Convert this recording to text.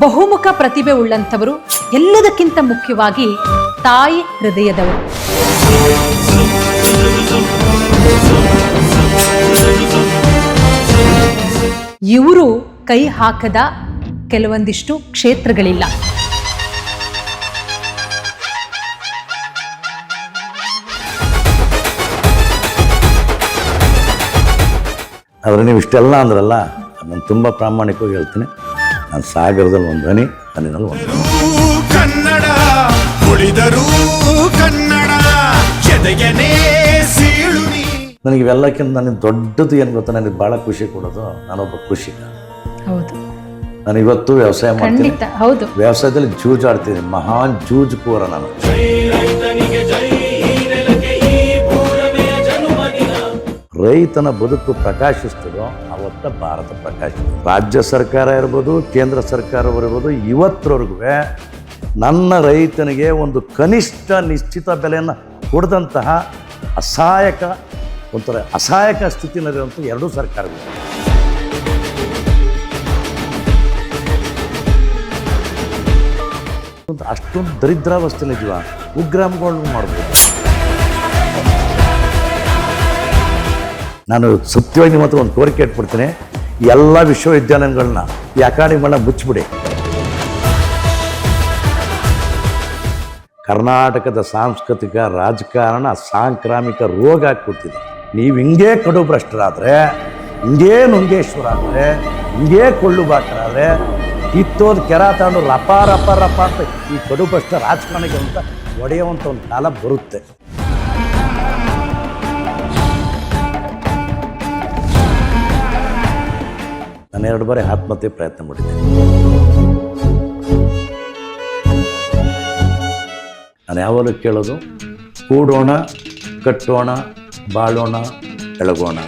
ಬಹುಮುಖ ಪ್ರತಿಭೆ ಉಳ್ಳಂಥವರು, ಎಲ್ಲದಕ್ಕಿಂತ ಮುಖ್ಯವಾಗಿ ತಾಯಿ ಹೃದಯದವರು. ಇವರು ಕೈ ಹಾಕದ ಕೆಲವೊಂದಿಷ್ಟು ಕ್ಷೇತ್ರಗಳಿಲ್ಲ. ಆದರೆ ನೀವು ಇಷ್ಟೆಲ್ಲ ಅಂದ್ರಲ್ಲ, ನಾನು ತುಂಬ ಪ್ರಾಮಾಣಿಕವಾಗಿ ಹೇಳ್ತೀನಿ, ನಾನು ಸಾಗರದಲ್ಲಿ ಒಂದು ಹನಿ, ಹನಿನಲ್ಲಿ ಒಂದು ಕನ್ನಡ ಉಳಿದರೂ ಕನ್ನಡ ಜೊತೆಗೇನೇ ಸೀಳುನಿ. ನನಗೆ ಇವೆಲ್ಲಕ್ಕಿಂತ ನನಗೆ ದೊಡ್ಡದು ಏನು ಗೊತ್ತಾ, ನನಗೆ ಭಾಳ ಖುಷಿ ಕೊಡೋದು, ನಾನೊಬ್ಬ ಕೃಷಿಕ. ಹೌದು, ನಾನು ಇವತ್ತು ವ್ಯವಸಾಯ ಮಾಡ್ತೀನಿ, ಹೌದು, ವ್ಯವಸಾಯದಲ್ಲಿ ಜೂಜಾಡ್ತೀನಿ, ಮಹಾನ್ ಜೂಜುಕೋರ ನಾನು. ರೈತನ ಬದುಕು ಪ್ರಕಾಶಿಸ್ತದೋ ಅವತ್ತ ಭಾರತ ಪ್ರಕಾಶಿಸ್ತದೆ. ರಾಜ್ಯ ಸರ್ಕಾರ ಇರ್ಬೋದು, ಕೇಂದ್ರ ಸರ್ಕಾರ ಇರ್ಬೋದು, ಇವತ್ತರವರೆಗೂ ನನ್ನ ರೈತನಿಗೆ ಒಂದು ಕನಿಷ್ಠ ನಿಶ್ಚಿತ ಬೆಲೆಯನ್ನು ಕೊಡದಂತಹ ಅಸಹಾಯಕ ಸ್ಥಿತಿನಲ್ಲಿರುವಂಥ ಎರಡೂ ಸರ್ಕಾರಗಳು. ಅಷ್ಟೊಂದು ದರಿದ್ರಾವಸ್ಥೆಲಿದ್ದೀವ, ಕುಗ್ರಾಮಗಳನ್ನು ಮಾಡ್ಬೋದು. ನಾನು ಸತ್ಯವಾಗಿ ನಿಮ್ಮ ಹತ್ರ ಒಂದು ಕೋರಿಕೆ ಇಟ್ಬಿಡ್ತೀನಿ, ಎಲ್ಲ ವಿಶ್ವವಿದ್ಯಾಲಯಗಳನ್ನ ಈ ಅಕಾಡೆಮಿಗಳನ್ನ ಮುಚ್ಚಿಬಿಡಿ. ಕರ್ನಾಟಕದ ಸಾಂಸ್ಕೃತಿಕ ರಾಜಕಾರಣ ಸಾಂಕ್ರಾಮಿಕ ರೋಗ ಆಗ್ಬಿಡ್ತಿದೆ. ನೀವು ಹಿಂಗೇ ಕಡು ಭ್ರಷ್ಟರಾದರೆ, ಹಿಂಗೇ ನುಂಗೇಶ್ವರಾದರೆ, ಹಿಂಗೇ ಕೊಳ್ಳುಬಾಕರಾದರೆ, ಕಿತ್ತೋದು ಕೆರ ತಗೊಂಡು ರಪ ರಪ ರಪ ಅಂತ ಈ ಕಡು ಭ್ರಷ್ಟ ರಾಜಕಾರಣಿಗೆ ಅಂತ ಒಡೆಯುವಂಥ ಒಂದು ಕಾಲ ಬರುತ್ತೆ. ನಾನು 2 ಬಾರಿ ಆತ್ಮಹತ್ಯೆ ಪ್ರಯತ್ನ ಮಾಡಿದ್ದೇನೆ. ನಾನು ಯಾವಾಗಲೂ ಕೇಳೋದು, ಕೂಡೋಣ, ಕಟ್ಟೋಣ, ಬಾಳೋಣ, ಬೆಳಗೋಣ.